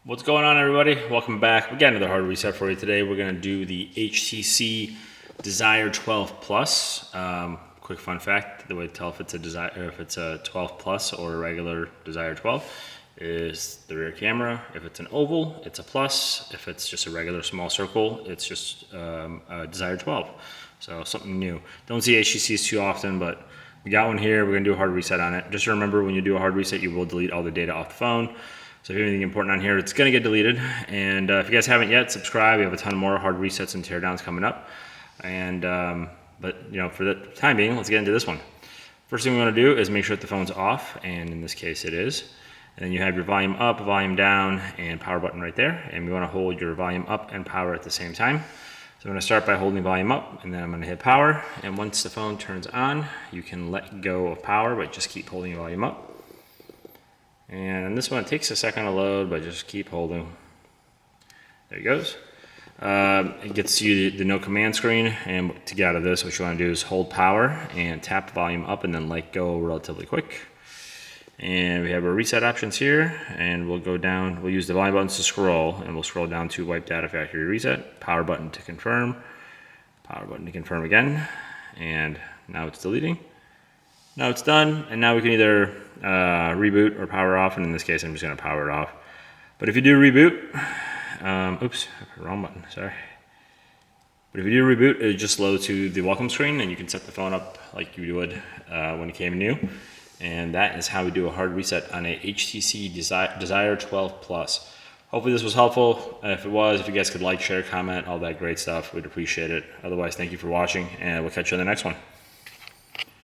What's going on, everybody? Welcome back. We got another hard reset for you today. We're going to do the HTC Desire 12 Plus. Quick fun fact, the way to tell if it's a Desire, or if it's a 12 Plus or a regular Desire 12 is the rear camera. If it's an oval, it's a plus. If it's just a regular small circle, it's just a Desire 12. So something new. Don't see HTCs too often, but we got one here. We're going to do a hard reset on it. Just remember, when you do a hard reset, you will delete all the data off the phone. So if you have anything important on here, it's going to get deleted. And if you guys haven't yet, subscribe. We have a ton more hard resets and teardowns coming up. And but for the time being, let's get into this one. First thing we want to do is make sure that the phone's off, and in this case it is. And then you have your volume up, volume down, and power button right there. And we want to hold your volume up and power at the same time. So I'm going to start by holding volume up, and then I'm going to hit power. And once the phone turns on, you can let go of power, but just keep holding volume up. And this one, it takes a second to load, but just keep holding. There it goes. It gets you the no command screen, and to get out of this, what you want to do is hold power and tap the volume up and then let go relatively quick. And we have our reset options here, and we'll go down, we'll use the volume buttons to scroll, and we'll scroll down to wipe data factory reset, power button to confirm, power button to confirm again, and now it's deleting. Now it's done, and now we can either reboot or power off, and in this case I'm just going to power it off. But if you do reboot, oops, wrong button, sorry. But if you do reboot, it just loads to the welcome screen, and you can set the phone up like you would when it came new. And that is how we do a hard reset on a HTC Desire 12 Plus. Hopefully this was helpful. If it was, if you guys could like, share, comment, all that great stuff, we'd appreciate it. Otherwise, thank you for watching, and we'll catch you on the next one.